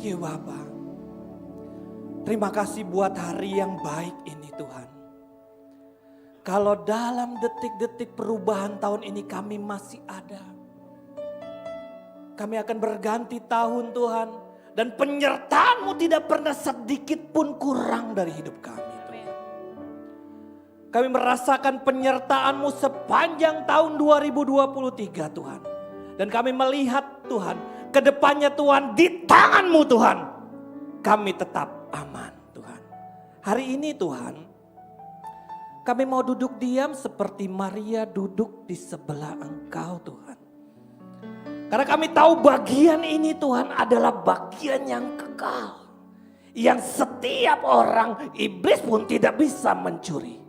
Thank you Bapa. Terima kasih buat hari yang baik ini Tuhan. Kalau dalam detik-detik perubahan tahun ini kami masih ada. Kami akan berganti tahun Tuhan. Dan penyertaan-Mu tidak pernah sedikit pun kurang dari hidup kami. Tuhan. Kami merasakan penyertaan-Mu sepanjang tahun 2023 Tuhan. Dan kami melihat Tuhan, ke depannya Tuhan di tangan-Mu Tuhan. Kami tetap aman Tuhan. Hari ini Tuhan, kami mau duduk diam seperti Maria duduk di sebelah Engkau Tuhan. Karena kami tahu bagian ini Tuhan adalah bagian yang kekal. Yang setiap orang, iblis pun tidak bisa mencuri.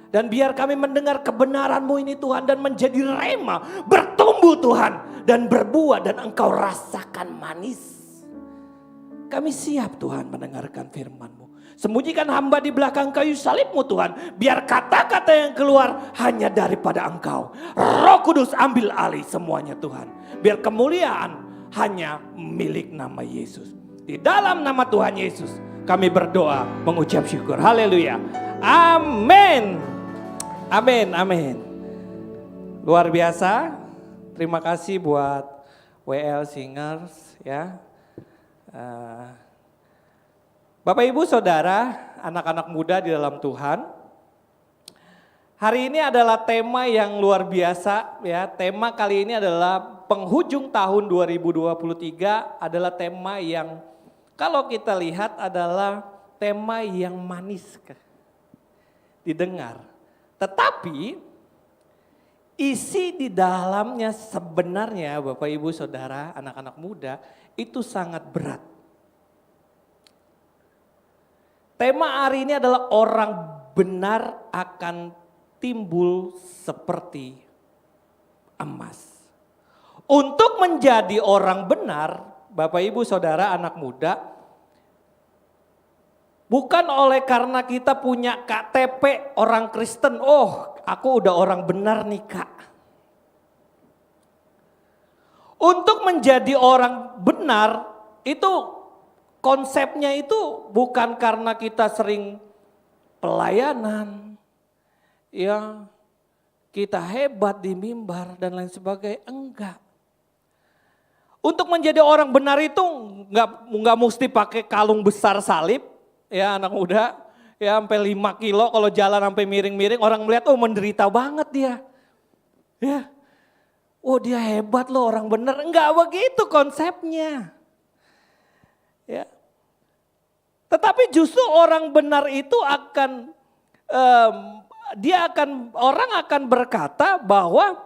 Dan biar kami mendengar kebenaran-Mu ini Tuhan dan menjadi rema, bertumbuh Tuhan dan berbuah dan Engkau rasakan manis. Kami siap Tuhan mendengarkan firman-Mu. Sembunyikan hamba di belakang kayu salib-Mu Tuhan. Biar kata-kata yang keluar hanya daripada Engkau. Roh Kudus ambil alih semuanya Tuhan. Biar kemuliaan hanya milik nama Yesus. Di dalam nama Tuhan Yesus kami berdoa mengucap syukur. Haleluya. Amin. Amin. Amin. Luar biasa. Terima kasih buat WL Singers ya. Bapak Ibu Saudara, anak-anak muda di dalam Tuhan. Hari ini adalah tema yang luar biasa ya. Tema kali ini adalah penghujung tahun 2023 adalah tema yang kalau kita lihat adalah tema yang manis didengar. Tetapi isi di dalamnya sebenarnya Bapak Ibu Saudara, anak-anak muda itu sangat berat. Tema hari ini adalah orang benar akan timbul seperti emas. Untuk menjadi orang benar, Bapak Ibu Saudara anak muda, bukan oleh karena kita punya KTP orang Kristen, oh aku udah orang benar nih Kak. Untuk menjadi orang benar itu konsepnya itu bukan karena kita sering pelayanan, ya kita hebat di mimbar dan lain sebagainya, enggak. Untuk menjadi orang benar itu enggak mesti pakai kalung besar salib, ya anak muda, ya sampai 5 kilo kalau jalan sampai miring-miring orang melihat oh menderita banget dia. Ya. Oh dia hebat loh orang benar, enggak begitu konsepnya. Ya. Tetapi justru orang benar itu akan orang akan berkata bahwa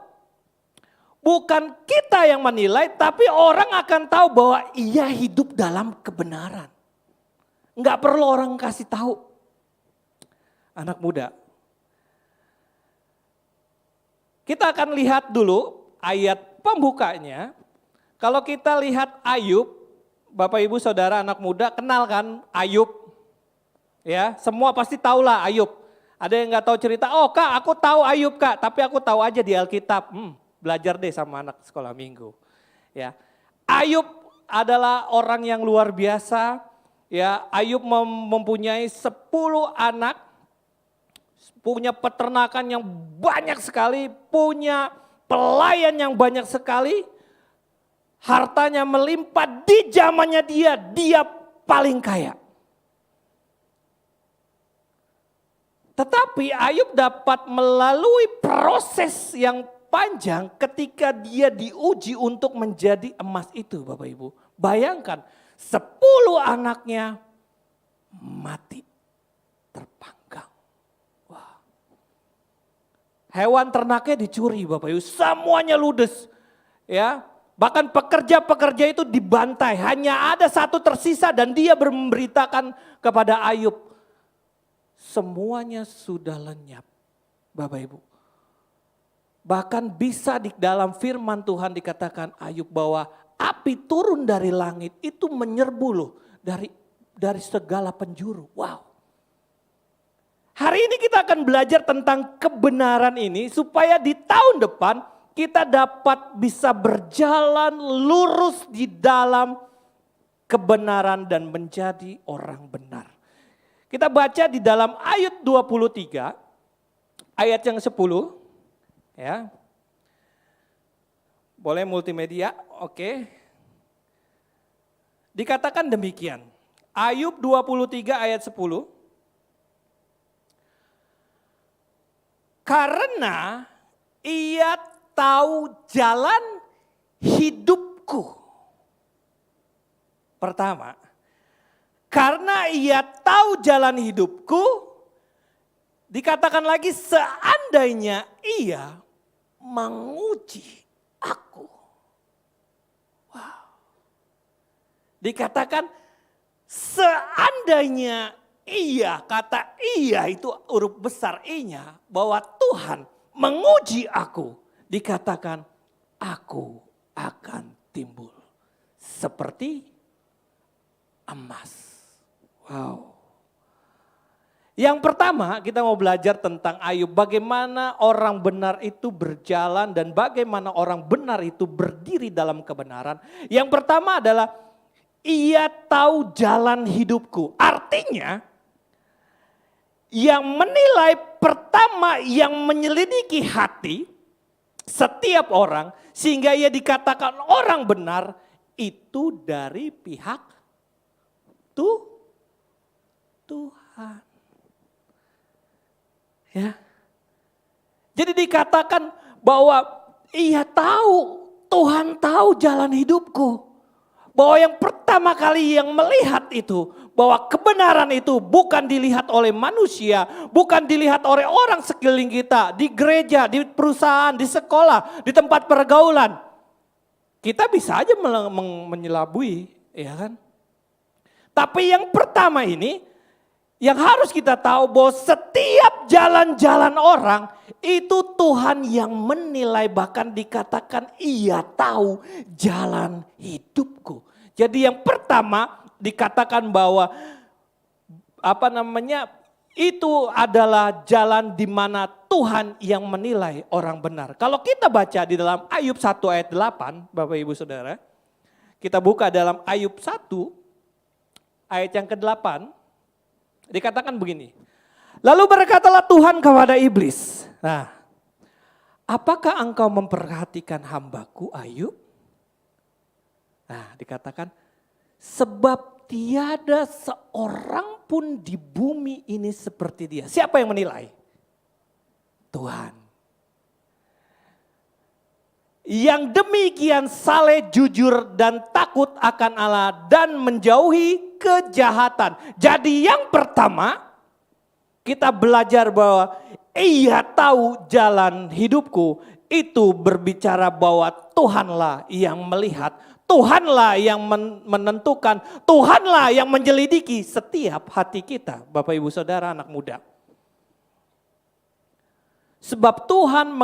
bukan kita yang menilai, tapi orang akan tahu bahwa ia hidup dalam kebenaran. Enggak perlu orang kasih tahu. Anak muda. Kita akan lihat dulu ayat pembukanya. Kalau kita lihat Ayub, Bapak Ibu Saudara anak muda kenal kan Ayub? Ya, semua pasti tahulah Ayub. Ada yang nggak tahu cerita, oh Kak aku tahu Ayub Kak, tapi aku tahu aja di Alkitab. Belajar deh sama anak sekolah minggu. Ya, Ayub adalah orang yang luar biasa. Ya, Ayub mempunyai 10 anak, punya peternakan yang banyak sekali, punya pelayan yang banyak sekali. Hartanya melimpah di zamannya dia paling kaya. Tetapi Ayub dapat melalui proses yang panjang ketika dia diuji untuk menjadi emas itu Bapak Ibu. Bayangkan 10 anaknya mati terpanggang. Wah. Hewan ternaknya dicuri Bapak Ibu, semuanya ludes. Ya. Bahkan pekerja-pekerja itu dibantai, hanya ada satu tersisa dan dia memberitakan kepada Ayub. Semuanya sudah lenyap, Bapak Ibu. Bahkan bisa di dalam firman Tuhan dikatakan Ayub bahwa api turun dari langit itu menyerbu loh dari segala penjuru. Wow. Hari ini kita akan belajar tentang kebenaran ini supaya di tahun depan kita dapat bisa berjalan lurus di dalam kebenaran dan menjadi orang benar. Kita baca di dalam ayat 23, ayat yang 10. Ya. Boleh multimedia? Oke. Dikatakan demikian. Ayub 23 ayat 10. Karena ia tahu jalan hidupku. Pertama, karena ia tahu jalan hidupku, dikatakan lagi seandainya ia menguji aku. Wow. Dikatakan seandainya ia, kata ia itu huruf besar I-nya, bahwa Tuhan menguji aku. Dikatakan aku akan timbul seperti emas. Wow. Yang pertama kita mau belajar tentang Ayub. Bagaimana orang benar itu berjalan dan bagaimana orang benar itu berdiri dalam kebenaran. Yang pertama adalah ia tahu jalan hidupku. Artinya yang menilai pertama yang menyelidiki hati setiap orang sehingga ia dikatakan orang benar itu dari pihak Tuhan. Ya. Jadi dikatakan bahwa ia tahu, Tuhan tahu jalan hidupku. Bahwa yang pertama kali yang melihat itu, bahwa kebenaran itu bukan dilihat oleh manusia, bukan dilihat oleh orang sekeliling kita, di gereja, di perusahaan, di sekolah, di tempat pergaulan. Kita bisa aja menyelabui, ya kan? Tapi yang pertama ini, yang harus kita tahu bahwa setiap jalan-jalan orang itu Tuhan yang menilai, bahkan dikatakan ia tahu jalan hidupku. Jadi yang pertama dikatakan bahwa itu adalah jalan di mana Tuhan yang menilai orang benar. Kalau kita baca di dalam Ayub 1 ayat 8, Bapak Ibu Saudara, kita buka dalam Ayub 1 ayat yang ke-8, dikatakan begini. Lalu berkatalah Tuhan kepada iblis, nah, apakah engkau memperhatikan hambaku Ayub? Nah, dikatakan sebab tiada seorang pun di bumi ini seperti dia. Siapa yang menilai? Tuhan. Yang demikian saleh, jujur dan takut akan Allah dan menjauhi kejahatan. Jadi yang pertama kita belajar bahwa ia tahu jalan hidupku, itu berbicara bahwa Tuhanlah yang melihat, Tuhanlah yang menentukan, Tuhanlah yang menyelidiki setiap hati kita, Bapak Ibu Saudara anak muda. Sebab Tuhan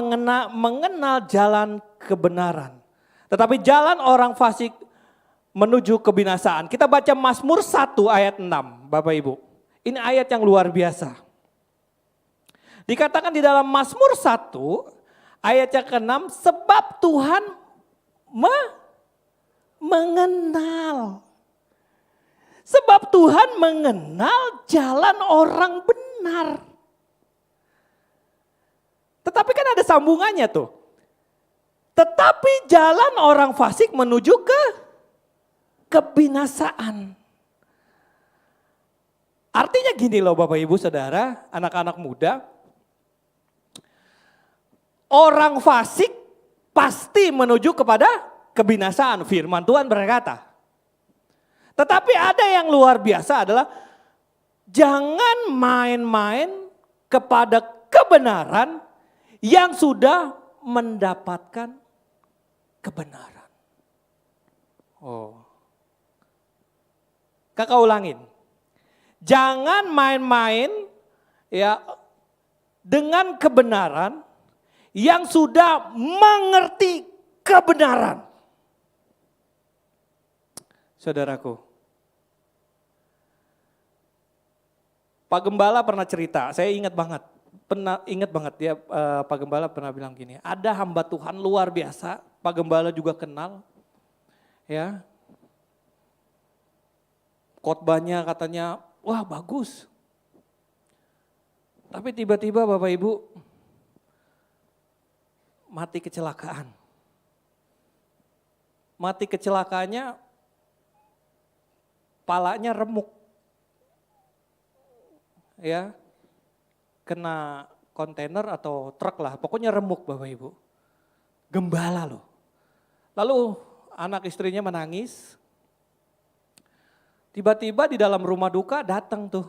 mengenal jalan kebenaran. Tetapi jalan orang fasik menuju kebinasaan. Kita baca Mazmur 1 ayat 6 Bapak Ibu. Ini ayat yang luar biasa. Dikatakan di dalam Mazmur 1 ayat yang ke-6. Sebab Tuhan mengenal. Sebab Tuhan mengenal jalan orang benar. Tetapi kan ada sambungannya tuh. Tetapi jalan orang fasik menuju ke kebinasaan. Artinya gini loh Bapak Ibu Saudara, anak-anak muda. Orang fasik pasti menuju kepada kebinasaan. Firman Tuhan berkata. Tetapi ada yang luar biasa adalah jangan main-main kepada kebenaran yang sudah mendapatkan kebenaran. Oh. Kakak ulangin. Jangan main-main ya dengan kebenaran yang sudah mengerti kebenaran. Saudaraku. Pak Gembala pernah cerita, saya ingat banget dia Pak Gembala pernah bilang gini, ada hamba Tuhan luar biasa, Pak Gembala juga kenal, ya. khotbahnya katanya, wah bagus. Tapi tiba-tiba Bapak Ibu mati kecelakaan. Mati kecelakaannya, palanya remuk. Ya, kena kontainer atau truk lah, pokoknya remuk Bapak Ibu. Gembala loh. Lalu anak istrinya menangis. Tiba-tiba di dalam rumah duka datang tuh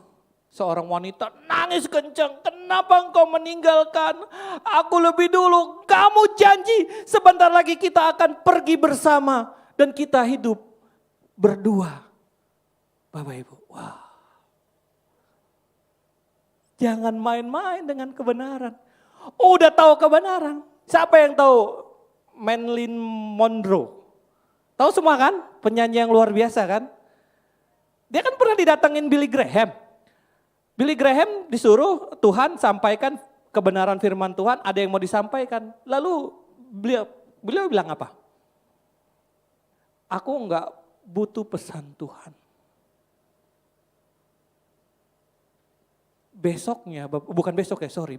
seorang wanita nangis kencang. Kenapa engkau meninggalkan aku lebih dulu? Kamu janji sebentar lagi kita akan pergi bersama dan kita hidup berdua. Bapak Ibu, wah. Jangan main-main dengan kebenaran. Udah tahu kebenaran. Siapa yang tahu Marilyn Monroe? Tahu semua kan? Penyanyi yang luar biasa kan? Dia kan pernah didatengin Billy Graham. Billy Graham disuruh Tuhan sampaikan kebenaran firman Tuhan, ada yang mau disampaikan. Lalu beliau bilang apa? Aku enggak butuh pesan Tuhan.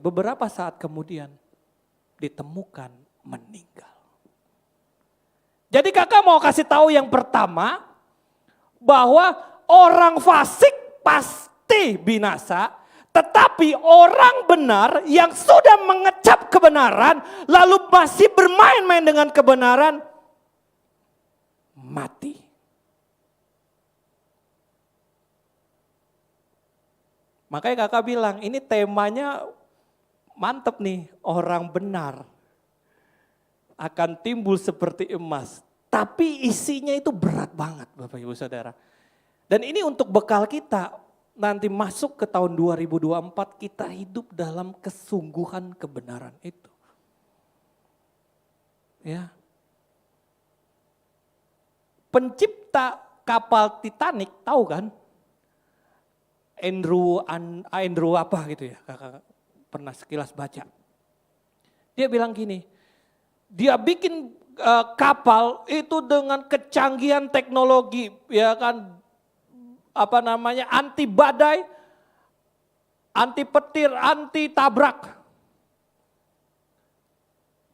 Beberapa saat kemudian ditemukan meninggal. Jadi kakak mau kasih tahu yang pertama, bahwa orang fasik pasti binasa, tetapi orang benar yang sudah mengecap kebenaran, lalu masih bermain-main dengan kebenaran, mati. Makanya kakak bilang, ini temanya mantep nih, orang benar akan timbul seperti emas. Tapi isinya itu berat banget Bapak Ibu Saudara. Dan ini untuk bekal kita, nanti masuk ke tahun 2024 kita hidup dalam kesungguhan kebenaran itu. Ya. Pencipta kapal Titanic, tahu kan? Andrew apa gitu ya, kakak pernah sekilas baca. Dia bilang gini, dia bikin kapal itu dengan kecanggihan teknologi, ya kan, anti badai, anti petir, anti tabrak.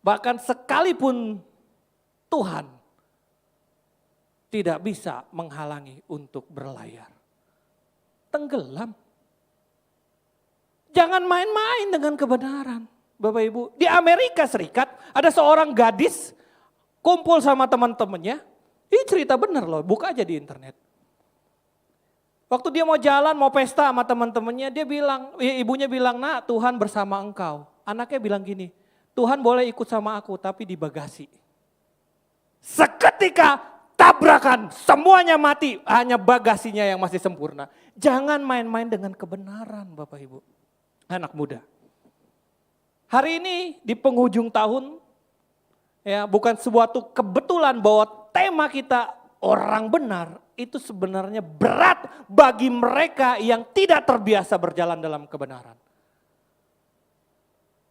Bahkan sekalipun Tuhan tidak bisa menghalangi untuk berlayar. Tenggelam. Jangan main-main dengan kebenaran, Bapak Ibu. Di Amerika Serikat ada seorang gadis kumpul sama teman-temannya. Ini cerita benar loh, buka aja di internet. Waktu dia mau jalan, mau pesta sama teman-temannya, ibunya bilang, "Nak, Tuhan bersama engkau." Anaknya bilang gini, "Tuhan boleh ikut sama aku, tapi di bagasi." Seketika tabrakan, semuanya mati, hanya bagasinya yang masih sempurna. Jangan main-main dengan kebenaran Bapak Ibu, anak muda. Hari ini di penghujung tahun, ya bukan suatu kebetulan bahwa tema kita orang benar, itu sebenarnya berat bagi mereka yang tidak terbiasa berjalan dalam kebenaran.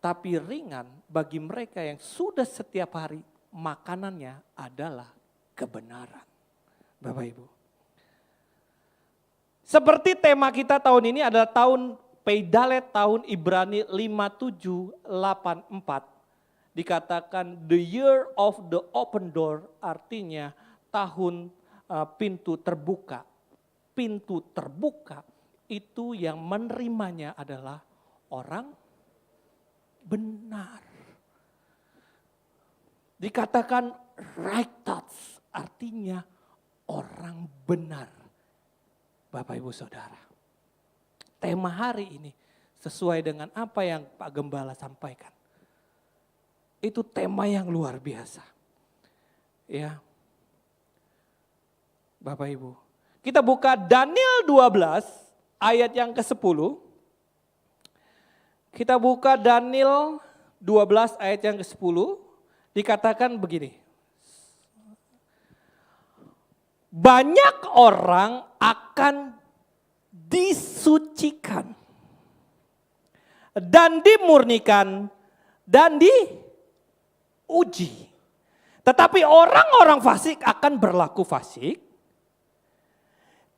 Tapi ringan bagi mereka yang sudah setiap hari makanannya adalah kebenaran. Bapak Ibu. Seperti tema kita tahun ini adalah tahun Peidalet, tahun Ibrani 5784. Dikatakan the year of the open door, artinya tahun pintu terbuka. Pintu terbuka itu yang menerimanya adalah orang benar. Dikatakan right thoughts, artinya orang benar. Bapak Ibu Saudara, tema hari ini sesuai dengan apa yang Pak Gembala sampaikan. Itu tema yang luar biasa. Ya. Bapak Ibu, kita buka Daniel 12 ayat yang ke-10. Kita buka Daniel 12 ayat yang ke-10. Dikatakan begini. Banyak orang akan disucikan dan dimurnikan dan diuji. Tetapi orang-orang fasik akan berlaku fasik,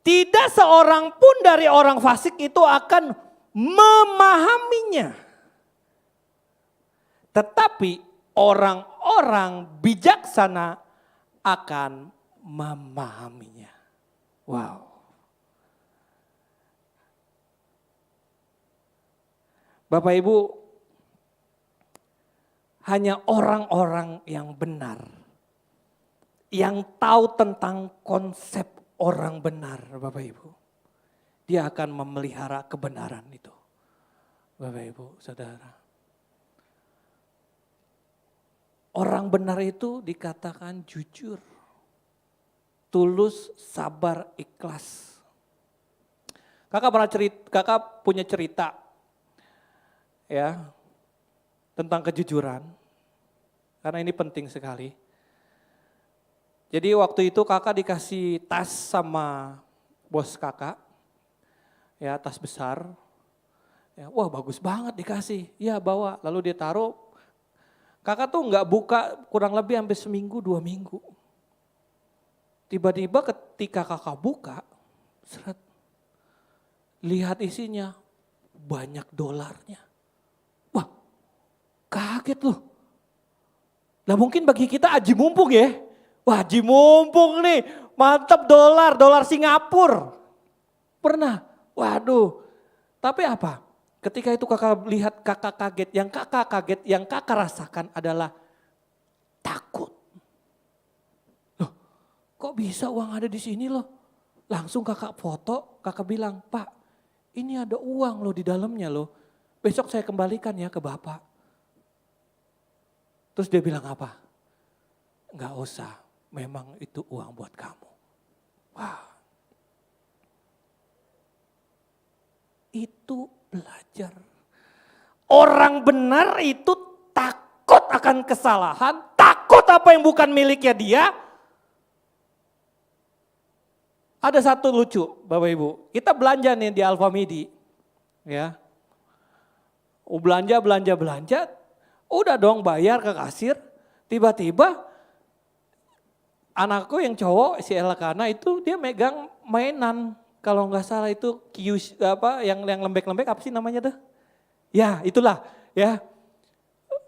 tidak seorang pun dari orang fasik itu akan memahaminya. Tetapi orang-orang bijaksana akan memahaminya. Wow. Bapak Ibu, hanya orang-orang yang benar, yang tahu tentang konsep orang benar, Bapak Ibu, dia akan memelihara kebenaran itu. Bapak Ibu, Saudara. Orang benar itu dikatakan jujur, tulus, sabar, ikhlas. Kakak punya cerita ya tentang kejujuran, karena ini penting sekali. Jadi waktu itu kakak dikasih tas sama bos kakak, ya tas besar. Ya, wah bagus banget dikasih, ya bawa. Lalu dia taruh. Kakak tuh nggak buka kurang lebih hampir seminggu 2 minggu. Tiba-tiba ketika kakak buka, seret, lihat isinya banyak dolarnya. Wah kaget loh. Nah mungkin bagi kita aji mumpung ya. Wah aji mumpung nih, mantap dolar Singapura. Pernah, waduh. Tapi apa? Ketika itu kakak lihat kakak kaget, yang kakak rasakan adalah takut. Loh, kok bisa uang ada di sini loh? Langsung kakak foto, kakak bilang, Pak ini ada uang loh di dalamnya loh. Besok saya kembalikan ya ke Bapak. Terus dia bilang apa? Enggak usah, memang itu uang buat kamu. Wah. Itu belajar. Orang benar itu takut akan kesalahan, takut apa yang bukan miliknya dia. Ada satu lucu Bapak Ibu, kita belanja nih di Alfamidi. Ya. Belanja, udah dong bayar ke kasir, tiba-tiba anakku yang cowok, si Elkana itu dia megang mainan. Kalau nggak salah itu yang lembek-lembek apa sih namanya tuh? Ya itulah ya.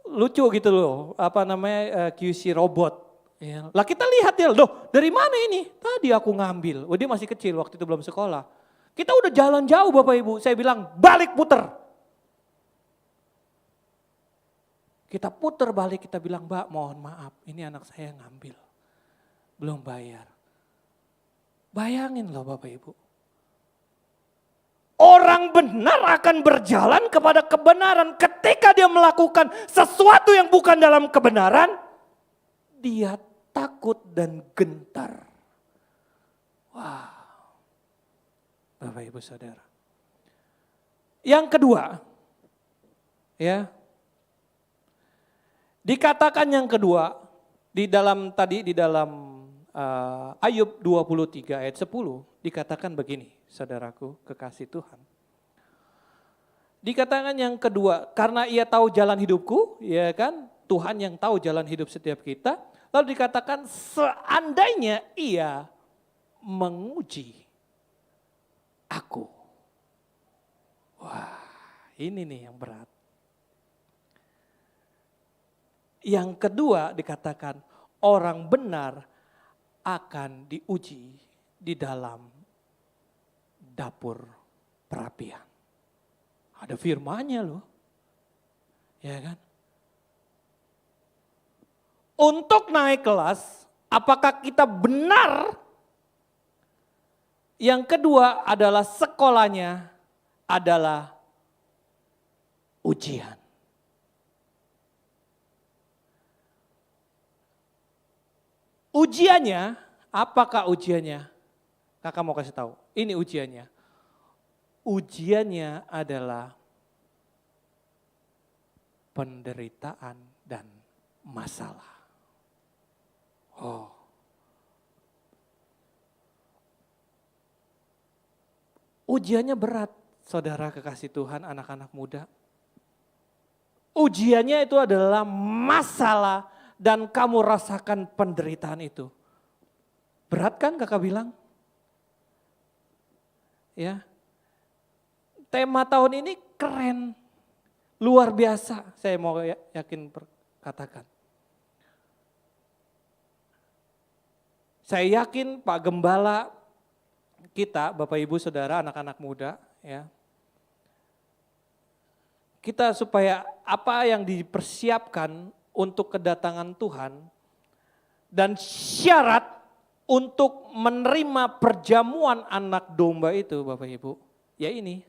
Lucu gitu loh, apa namanya QC robot. Ya. Lah kita lihat ya, loh dari mana ini? Tadi aku ngambil, dia masih kecil waktu itu belum sekolah. Kita udah jalan jauh Bapak Ibu, saya bilang balik puter. Kita puter balik, kita bilang Mbak mohon maaf, ini anak saya ngambil. Belum bayar. Bayangin loh Bapak Ibu. Orang benar akan berjalan kepada kebenaran. Ketika dia melakukan sesuatu yang bukan dalam kebenaran, dia takut dan gentar. Wah, Bapak Ibu Saudara. Yang kedua, ya, dikatakan yang kedua di dalam Ayub 23 ayat 10 dikatakan begini, saudaraku kekasih Tuhan. Dikatakan yang kedua, karena ia tahu jalan hidupku, ya kan? Tuhan yang tahu jalan hidup setiap kita. Lalu dikatakan seandainya ia menguji aku. Wah, ini nih yang berat. Yang kedua dikatakan orang benar akan diuji di dalam dapur perapian. Ada firman-Nya loh. Ya kan? Untuk naik kelas, apakah kita benar? Yang kedua adalah sekolahnya adalah ujian. Ujiannya, apakah ujiannya? Kakak mau kasih tahu, ini ujiannya. Ujiannya adalah penderitaan dan masalah. Oh. Ujiannya berat, saudara kekasih Tuhan, anak-anak muda. Ujiannya itu adalah masalah dan kamu rasakan penderitaan itu. Berat kan kakak bilang? Ya. Tema tahun ini keren, luar biasa, saya mau yakin katakan. Saya yakin Pak Gembala kita, Bapak Ibu Saudara, anak-anak muda, ya, kita supaya apa yang dipersiapkan untuk kedatangan Tuhan dan syarat untuk menerima perjamuan anak domba itu Bapak Ibu, ya ini,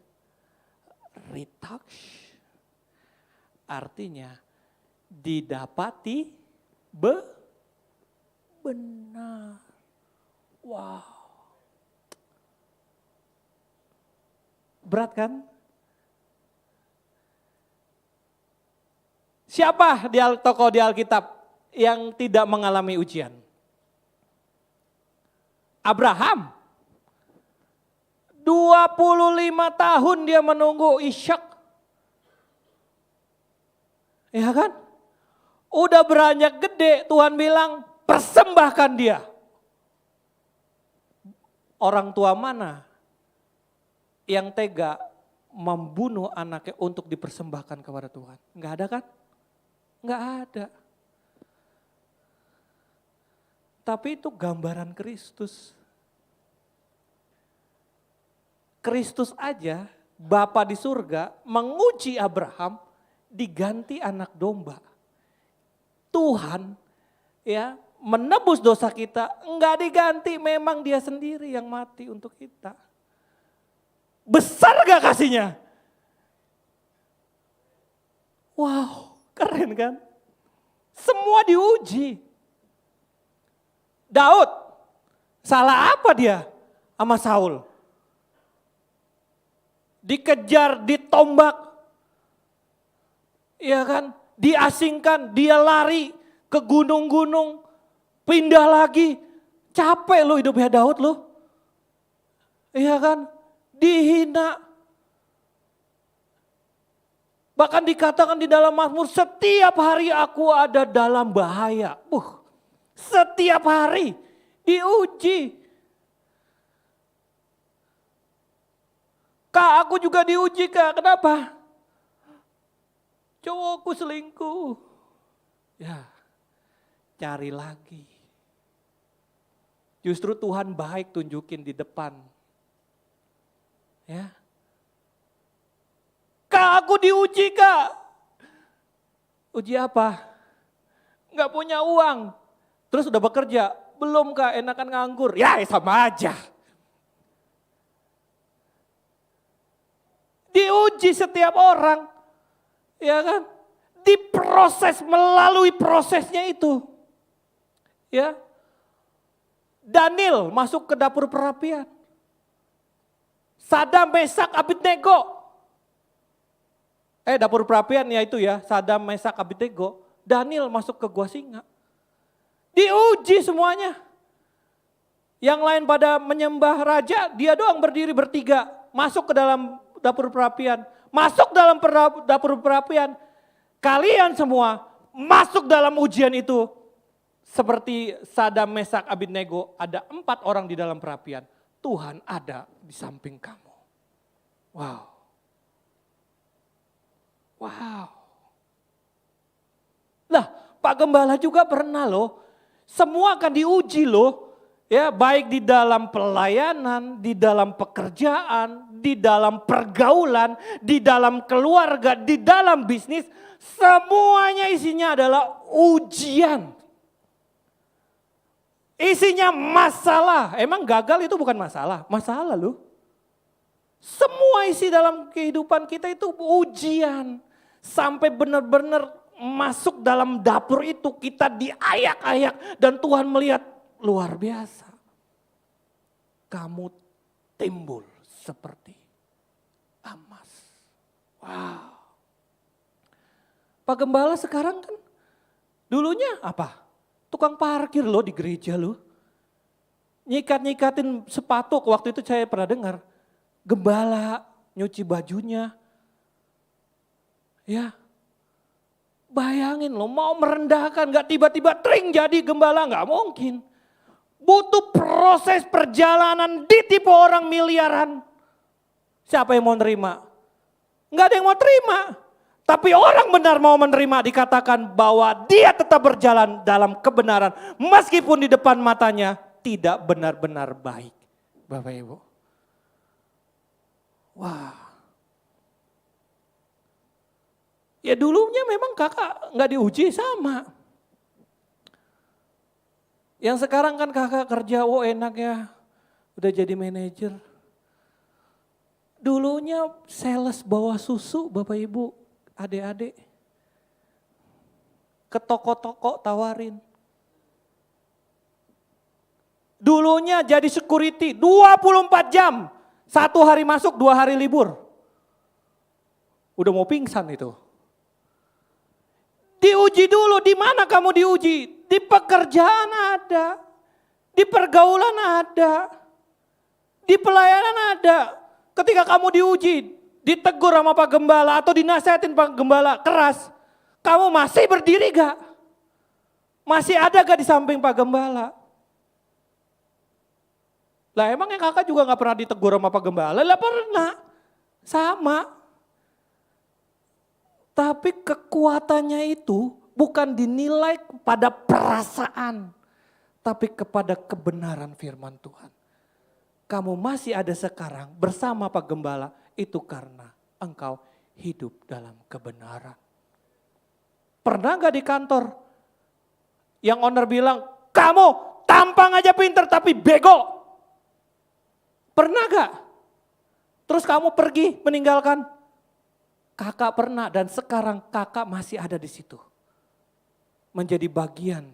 retouch. Artinya didapati benar. Wow. Berat kan? Siapa tokoh di Alkitab yang tidak mengalami ujian? Abraham. 25 tahun dia menunggu Ishak. Ya kan? Udah beranjak gede, Tuhan bilang persembahkan dia. Orang tua mana yang tega membunuh anaknya untuk dipersembahkan kepada Tuhan? Enggak ada kan? Enggak ada. Tapi itu gambaran Kristus. Kristus aja, Bapa di surga menguji Abraham diganti anak domba. Tuhan ya menebus dosa kita, enggak diganti, memang dia sendiri yang mati untuk kita. Besar gak kasihnya? Wow, keren kan? Semua diuji. Daud, salah apa dia sama Saul? Dikejar, ditombak, ya kan? Diasingkan, dia lari ke gunung-gunung, pindah lagi. Capek lo hidupnya Daud lo. Iya kan? Dihina. Bahkan dikatakan di dalam Mazmur, setiap hari aku ada dalam bahaya. Setiap hari diuji. Kak, aku juga diuji Kak, kenapa? Cowokku selingkuh. Ya, cari lagi. Justru Tuhan baik tunjukin di depan. Ya. Kak, aku diuji Kak. Uji apa? Enggak punya uang. Terus udah bekerja. Belum Kak, enakan nganggur. Ya sama aja. Diuji setiap orang. Ya kan? Diproses, melalui prosesnya itu. Ya. Daniel masuk ke dapur perapian. Sadam, Mesak, Abednego. Dapur perapian ya itu ya, Sadam, Mesak, Abednego. Daniel masuk ke gua singa. Diuji semuanya. Yang lain pada menyembah raja, dia doang berdiri bertiga. Masuk ke dalam dapur perapian. Masuk dalam dapur perapian. Kalian semua masuk dalam ujian itu. Seperti Sadam, Mesak, Abednego, ada 4 orang di dalam perapian. Tuhan ada di samping kamu. Wow. Wow. Lah, Pak Gembala juga pernah loh. Semua akan diuji loh. Ya, baik di dalam pelayanan, di dalam pekerjaan, di dalam pergaulan, di dalam keluarga, di dalam bisnis, semuanya isinya adalah ujian. Isinya masalah. Emang gagal itu bukan masalah? Masalah loh. Semua isi dalam kehidupan kita itu ujian. Sampai benar-benar masuk dalam dapur itu kita diayak-ayak dan Tuhan melihat luar biasa. Kamu timbul seperti emas. Wow. Pak Gembala sekarang kan dulunya apa? Tukang parkir loh di gereja loh. Nyikat-nyikatin sepatu, waktu itu saya pernah dengar. Gembala nyuci bajunya. Ya, bayangin loh mau merendahkan, gak tiba-tiba tring jadi gembala, gak mungkin. Butuh proses perjalanan, ditipu orang miliaran. Siapa yang mau nerima? Enggak ada yang mau terima. Tapi orang benar mau menerima, dikatakan bahwa dia tetap berjalan dalam kebenaran. Meskipun di depan matanya tidak benar-benar baik. Bapak Ibu. Wah. Ya dulunya memang kakak nggak diuji sama. Yang sekarang kan kakak kerja, enak ya. Udah jadi manajer. Dulunya sales bawa susu Bapak Ibu, adik-adik. Ke toko-toko tawarin. Dulunya jadi security 24 jam. 1 hari masuk, 2 hari libur. Udah mau pingsan itu. Diuji dulu, di mana kamu diuji? Di pekerjaan ada, di pergaulan ada, di pelayanan ada. Ketika kamu diuji, ditegur sama Pak Gembala atau dinasihatin Pak Gembala keras, kamu masih berdiri gak? Masih ada gak di samping Pak Gembala? Lah emangnya kakak juga gak pernah ditegur sama Pak Gembala? Lah pernah, sama. Tapi kekuatannya itu bukan dinilai pada perasaan, tapi kepada kebenaran firman Tuhan. Kamu masih ada sekarang bersama Pak Gembala, itu karena engkau hidup dalam kebenaran. Pernah gak di kantor yang owner bilang, kamu tampang aja pinter tapi bego? Pernah gak? Terus kamu pergi meninggalkan? Kakak pernah dan sekarang kakak masih ada di situ. Menjadi bagian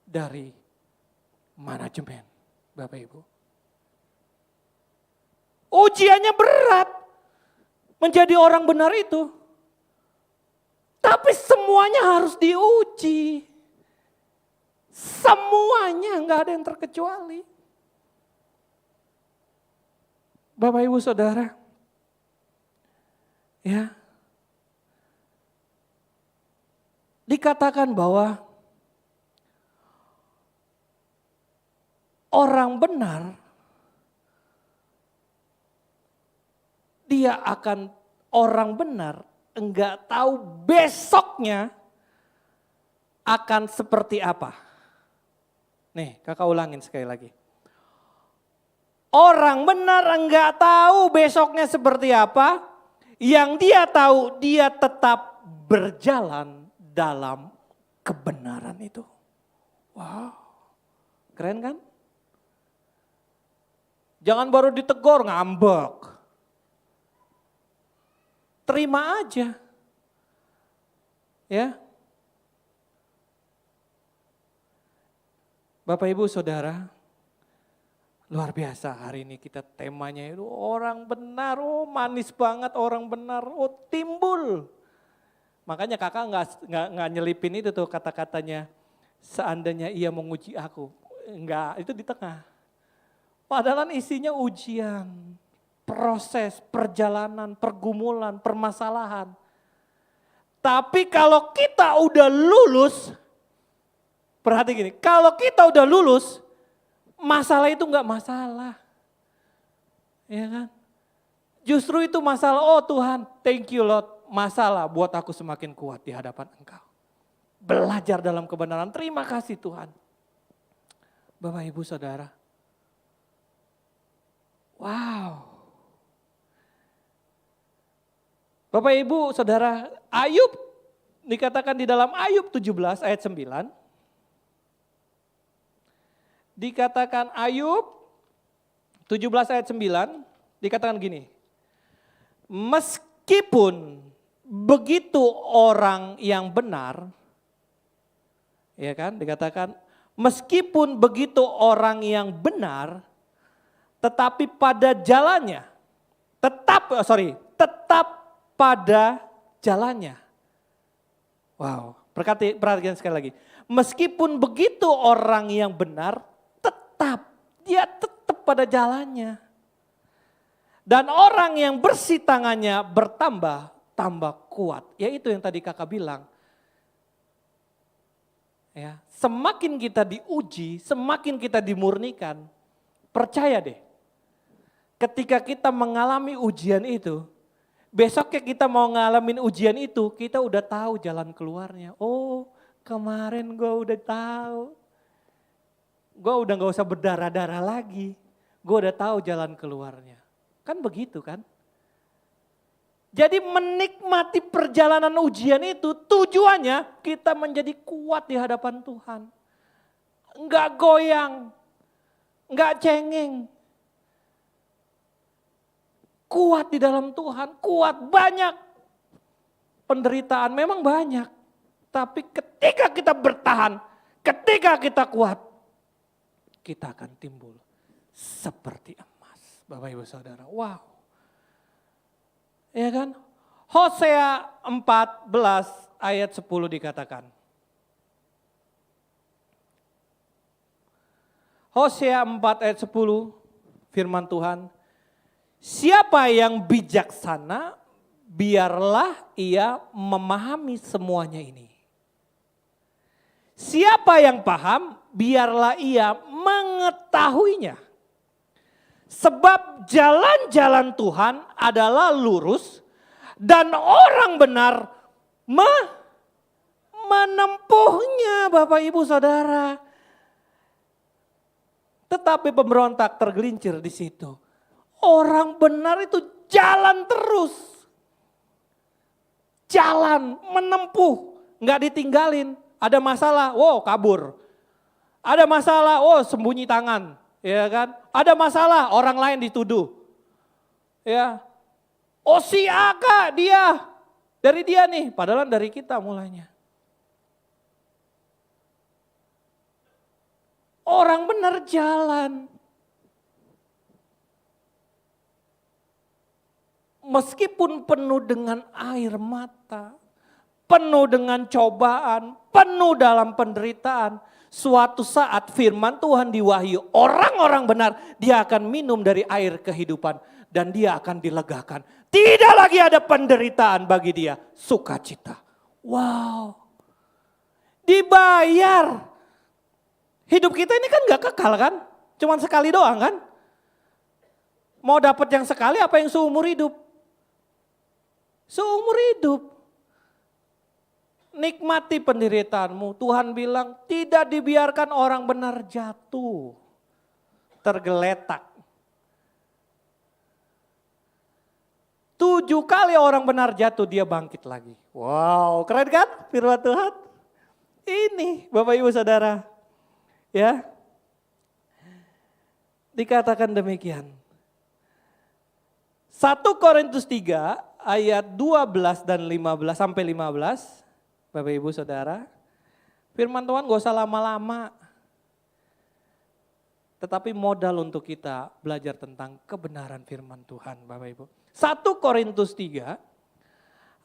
dari manajemen, Bapak Ibu. Ujiannya berat menjadi orang benar itu. Tapi semuanya harus diuji. Semuanya nggak ada yang terkecuali. Bapak Ibu Saudara, ya, dikatakan bahwa orang benar, dia akan orang benar enggak tahu besoknya akan seperti apa. Nih, kakak ulangin sekali lagi. Orang benar enggak tahu besoknya seperti apa. Yang dia tahu, dia tetap berjalan dalam kebenaran itu. Wow, keren kan? Jangan baru ditegur ngambek. Terima aja. Ya. Bapak Ibu Saudara, luar biasa hari ini kita temanya itu orang benar, manis banget orang benar, timbul. Makanya kakak nggak nyelipin itu tuh kata-katanya, seandainya ia menguji aku. Enggak, itu di tengah. Padahal isinya ujian, proses, perjalanan, pergumulan, permasalahan. Tapi kalau kita udah lulus, perhati gini, kalau kita udah lulus, masalah itu enggak masalah. Ya kan? Justru itu masalah, oh Tuhan, thank you Lord. Masalah buat aku semakin kuat di hadapan Engkau. Belajar dalam kebenaran, terima kasih Tuhan. Bapak Ibu Saudara. Wow. Bapak Ibu Saudara, Ayub dikatakan di dalam Ayub 17 ayat 9. Dikatakan Ayub 17 ayat 9, dikatakan gini. Meskipun begitu orang yang benar, ya kan, dikatakan meskipun begitu orang yang benar, tetapi pada jalannya, tetap pada jalannya. Wow, perhatikan sekali lagi. Meskipun begitu orang yang benar, dia tetap pada jalannya. Dan orang yang bersih tangannya bertambah kuat. Yaitu yang tadi kakak bilang. Ya, semakin kita diuji, semakin kita dimurnikan, percaya deh. ketika kita mengalami ujian itu, besoknya kita mau ngalamin ujian itu, kita udah tahu jalan keluarnya. Oh, kemarin gue udah tahu. Gue udah gak usah berdarah-darah lagi. Gue udah tahu jalan keluarnya. Kan begitu kan? Jadi menikmati perjalanan ujian itu tujuannya kita menjadi kuat di hadapan Tuhan. Enggak goyang, enggak cengeng. Kuat di dalam Tuhan, kuat banyak. Penderitaan memang banyak. Tapi ketika kita bertahan, ketika kita kuat, kita akan timbul seperti emas. Bapak Ibu Saudara, wow. Ya kan? Hosea 14 ayat 10 dikatakan. Hosea 4 ayat 10 firman Tuhan. Siapa yang bijaksana, biarlah ia memahami semuanya ini. Siapa yang paham, biarlah ia mengetahuinya. Sebab jalan-jalan Tuhan adalah lurus dan orang benar menempuhnya, Bapak Ibu Saudara. Tetapi pemberontak tergelincir di situ. Orang benar itu jalan terus. Jalan, menempuh, nggak ditinggalin. Ada masalah, wow kabur. Ada masalah, oh sembunyi tangan. Ya kan? Ada masalah, orang lain dituduh. Ya. Oh si Aka dia. Dari dia nih, padahal dari kita mulainya. Orang benar jalan. Meskipun penuh dengan air mata, penuh dengan cobaan, penuh dalam penderitaan. Suatu saat firman Tuhan diwahyu, orang-orang benar dia akan minum dari air kehidupan dan dia akan dilegakan. Tidak lagi ada penderitaan bagi dia, sukacita. Wow, dibayar. Hidup kita ini kan gak kekal kan, cuman sekali doang kan. Mau dapat yang sekali apa yang seumur hidup? Seumur hidup. Nikmati penderitaanmu. Tuhan bilang tidak dibiarkan orang benar jatuh. Tergeletak. 7 kali orang benar jatuh dia bangkit lagi. Wow, keren kan firman Tuhan? Ini Bapak Ibu Saudara. Ya. Dikatakan demikian. 1 Korintus 3 ayat 12 dan 15 sampai 15. Bapak Ibu Saudara. Firman Tuhan gak usah lama-lama. Tetapi modal untuk kita belajar tentang kebenaran firman Tuhan Bapak Ibu. 1 Korintus 3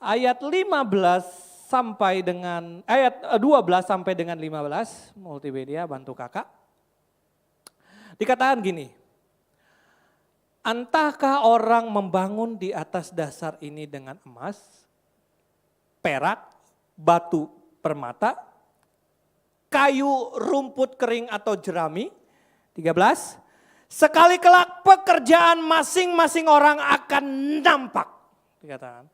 ayat 15 sampai dengan ayat 12 sampai dengan 15. Multimedia bantu kakak. Dikatakan gini. Entahkah orang membangun di atas dasar ini dengan emas, perak, batu permata, kayu, rumput kering atau jerami. 13. Sekali kelak pekerjaan masing-masing orang akan nampak. Dikatakan.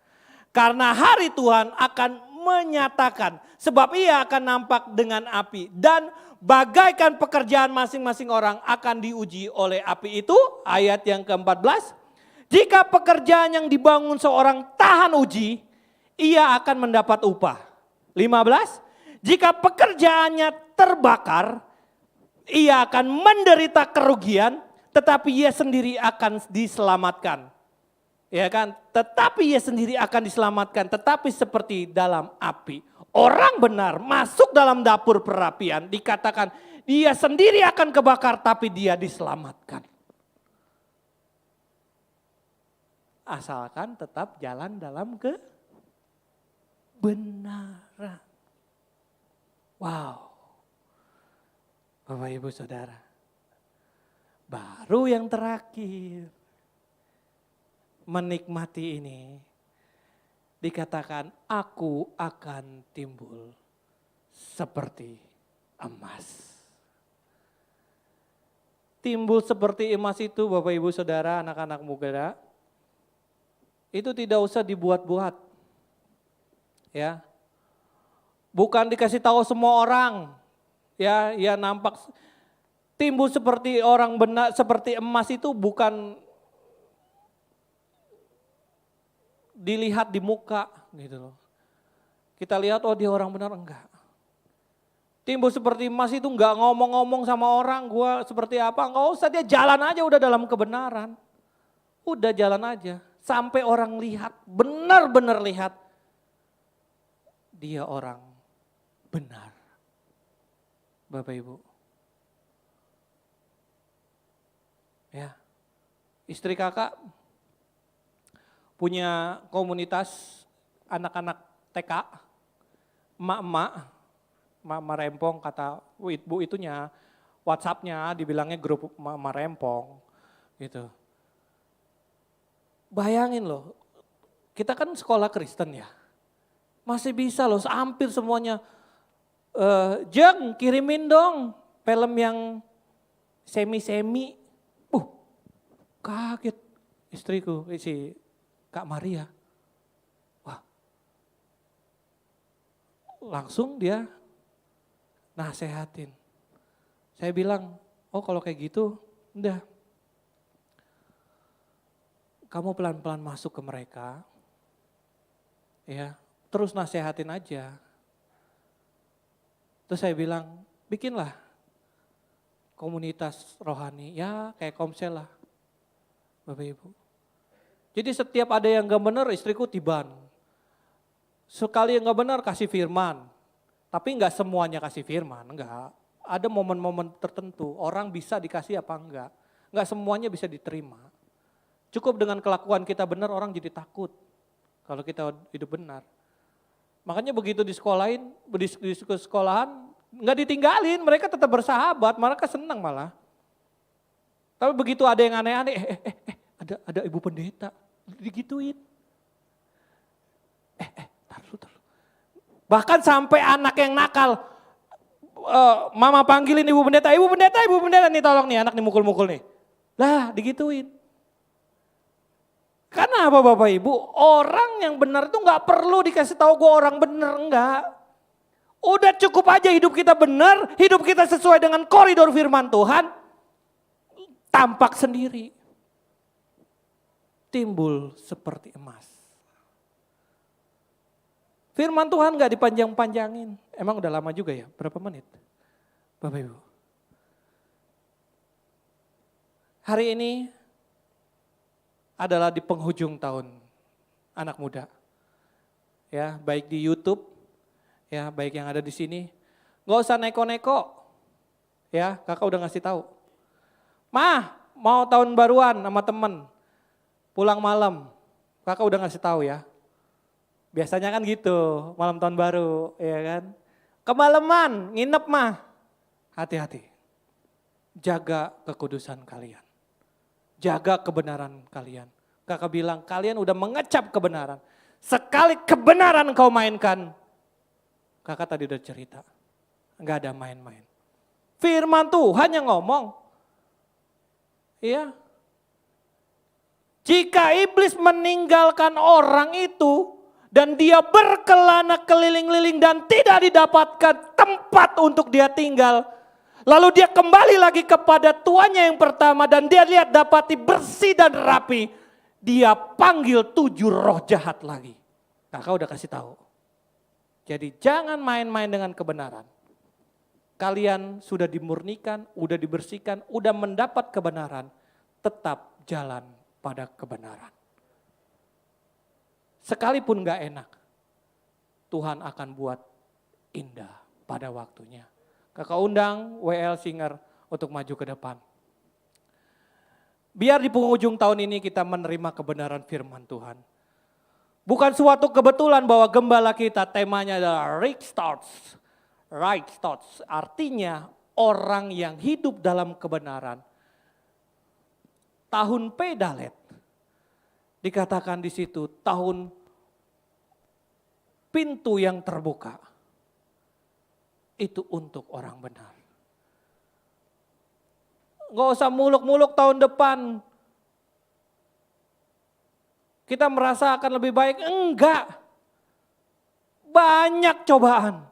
Karena hari Tuhan akan menyatakan, sebab ia akan nampak dengan api. Dan bagaikan pekerjaan masing-masing orang akan diuji oleh api itu. Ayat yang ke-14. Jika pekerjaan yang dibangun seorang tahan uji, ia akan mendapat upah. 15. Jika pekerjaannya terbakar, ia akan menderita kerugian, tetapi ia sendiri akan diselamatkan. Ya kan? Tetapi ia sendiri akan diselamatkan, tetapi seperti dalam api. Orang benar masuk dalam dapur perapian, dikatakan dia sendiri akan kebakar tapi dia diselamatkan. Asalkan tetap jalan dalam kebenaran. Wow. Bapak Ibu Saudara. Baru yang terakhir. Menikmati ini. Dikatakan aku akan timbul seperti emas. timbul seperti emas itu Bapak Ibu Saudara, anak-anak muda, itu tidak usah dibuat-buat. Ya. Bukan dikasih tahu semua orang. Ya nampak timbul seperti orang benar, seperti emas itu bukan dilihat di muka gitu loh. Kita lihat oh dia orang benar, enggak. Timbul seperti emas itu enggak ngomong-ngomong sama orang gua seperti apa, enggak usah, dia jalan aja udah dalam kebenaran. Udah jalan aja sampai orang lihat, benar-benar lihat dia orang benar. Bapak Ibu. Ya. Istri kakak punya komunitas anak-anak TK, emak-emak rempong, kata ibu itunya, WhatsApp-nya dibilangnya grup emak rempong gitu. Bayangin loh, kita kan sekolah Kristen ya, masih bisa loh hampir semuanya, Jeng kirimin dong film yang semi-semi. Kaget istriku, si Kak Maria. Wah, langsung dia nasehatin. Saya bilang, oh kalau kayak gitu, udah. Kamu pelan-pelan masuk ke mereka, ya, terus nasehatin aja. Terus saya bilang, bikinlah komunitas rohani, ya kayak Komsel lah, Bapak Ibu. Jadi setiap ada yang gak benar, istriku tiban. Sekali yang gak benar kasih firman, tapi gak semuanya kasih firman, enggak. Ada momen-momen tertentu, orang bisa dikasih apa enggak. Enggak semuanya bisa diterima. Cukup dengan kelakuan kita benar, orang jadi takut kalau kita hidup benar. Makanya begitu di sekolahan, nggak ditinggalin, mereka tetap bersahabat, mereka senang malah. Tapi begitu ada yang aneh-aneh, ada ibu pendeta, digituin. Taruh. Bahkan sampai anak yang nakal, mama panggilin ibu pendeta nih tolong nih, anak nih mukul-mukul nih. Lah digituin. Karena apa Bapak Ibu? Orang yang benar itu gak perlu dikasih tahu gue orang benar, enggak. Udah cukup aja hidup kita benar, hidup kita sesuai dengan koridor firman Tuhan, tampak sendiri. Timbul seperti emas. Firman Tuhan gak dipanjang-panjangin. Emang udah lama juga ya? Berapa menit? Bapak Ibu. Hari ini adalah di penghujung tahun anak muda. Ya, baik di YouTube, ya, baik yang ada di sini. Gak usah neko-neko. Ya, kakak udah ngasih tahu. Mah, mau tahun baruan sama temen. Pulang malam. Kakak udah ngasih tahu ya. Biasanya kan gitu, malam tahun baru, ya kan. Kemalaman, nginep mah. Hati-hati. Jaga kekudusan kalian. Jaga kebenaran kalian. Kakak bilang kalian udah mengecap kebenaran. Sekali kebenaran kau mainkan. Kakak tadi udah cerita. Enggak ada main-main. Firman Tuhan yang ngomong. Iya. Jika iblis meninggalkan orang itu. Dan dia berkelana keliling-liling dan tidak didapatkan tempat untuk dia tinggal. Lalu dia kembali lagi kepada tuannya yang pertama dan dia lihat dapati bersih dan rapi. Dia panggil 7 roh jahat lagi. Kakak udah kasih tahu. Jadi jangan main-main dengan kebenaran. Kalian sudah dimurnikan, udah dibersihkan, udah mendapat kebenaran. Tetap jalan pada kebenaran. Sekalipun gak enak, Tuhan akan buat indah pada waktunya. Kakak undang WL Singer untuk maju ke depan. Biar di penghujung tahun ini kita menerima kebenaran firman Tuhan. Bukan suatu kebetulan bahwa gembala kita temanya adalah right thoughts. Right thoughts artinya orang yang hidup dalam kebenaran. Tahun Pedalet dikatakan di situ tahun pintu yang terbuka. Itu untuk orang benar. Gak usah muluk-muluk tahun depan. Kita merasa akan lebih baik. Enggak. Banyak cobaan.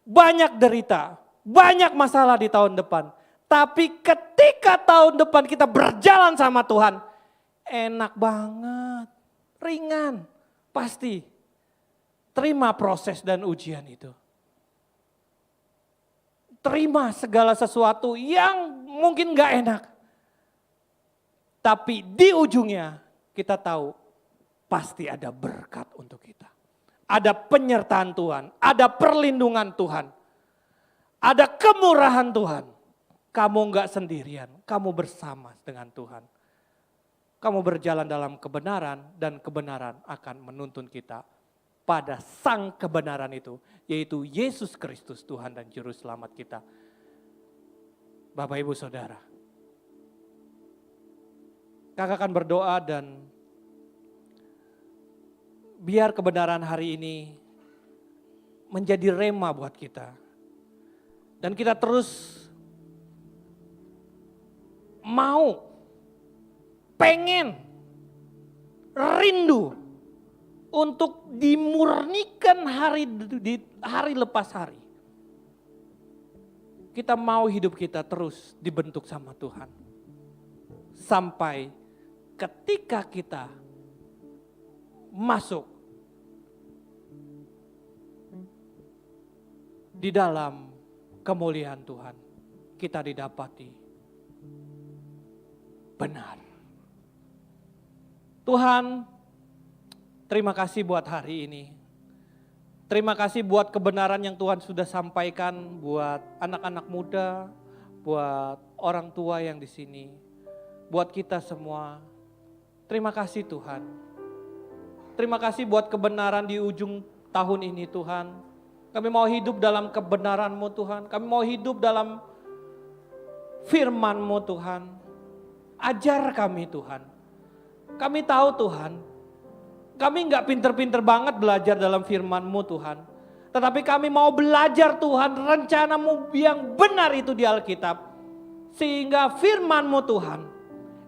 Banyak derita. Banyak masalah di tahun depan. Tapi ketika tahun depan kita berjalan sama Tuhan. Enak banget. Ringan. Pasti. Terima proses dan ujian itu. Terima segala sesuatu yang mungkin gak enak. Tapi di ujungnya kita tahu pasti ada berkat untuk kita. Ada penyertaan Tuhan, ada perlindungan Tuhan. Ada kemurahan Tuhan. Kamu gak sendirian, kamu bersama dengan Tuhan. Kamu berjalan dalam kebenaran dan kebenaran akan menuntun kita pada sang kebenaran itu, yaitu Yesus Kristus Tuhan dan Juru Selamat kita. Bapak Ibu Saudara, kakak akan berdoa dan biar kebenaran hari ini menjadi rema buat kita. Dan kita terus mau, pengen, rindu untuk dimurnikan di hari lepas hari. Kita mau hidup kita terus dibentuk sama Tuhan. Sampai ketika kita masuk di dalam kemuliaan Tuhan, kita didapati benar. Tuhan, terima kasih buat hari ini. Terima kasih buat kebenaran yang Tuhan sudah sampaikan buat anak-anak muda, buat orang tua yang di sini, buat kita semua. Terima kasih Tuhan. Terima kasih buat kebenaran di ujung tahun ini Tuhan. Kami mau hidup dalam kebenaran-Mu Tuhan. Kami mau hidup dalam firman-Mu Tuhan. Ajar kami Tuhan. Kami tahu Tuhan, kami gak pinter-pinter banget belajar dalam firman-Mu Tuhan. Tetapi kami mau belajar Tuhan rencana-Mu yang benar itu di Alkitab. Sehingga firman-Mu Tuhan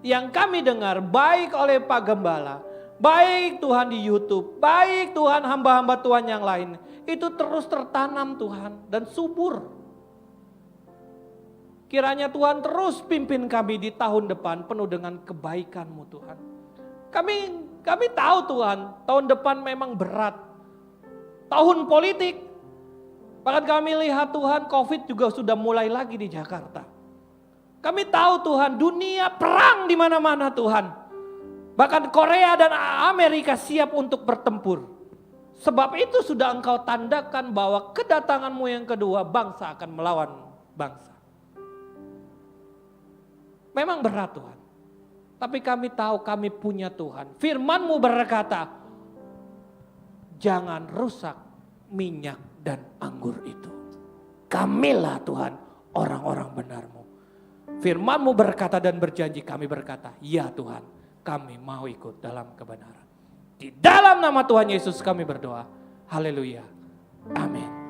yang kami dengar baik oleh Pak Gembala, baik Tuhan di YouTube, baik Tuhan hamba-hamba Tuhan yang lain. Itu terus tertanam Tuhan dan subur. Kiranya Tuhan terus pimpin kami di tahun depan penuh dengan kebaikan-Mu Tuhan. Kami tahu Tuhan, tahun depan memang berat. Tahun politik. Bahkan kami lihat Tuhan, COVID juga sudah mulai lagi di Jakarta. Kami tahu Tuhan, dunia perang di mana-mana Tuhan. Bahkan Korea dan Amerika siap untuk bertempur. Sebab itu sudah Engkau tandakan bahwa kedatangan-Mu yang kedua, bangsa akan melawan bangsa. Memang berat Tuhan. Tapi kami tahu kami punya Tuhan. Firman-Mu berkata, jangan rusak minyak dan anggur itu. Kamilah Tuhan orang-orang benar-Mu. Firman-Mu berkata dan berjanji, kami berkata, ya Tuhan, kami mau ikut dalam kebenaran. Di dalam nama Tuhan Yesus kami berdoa. Haleluya. Amin.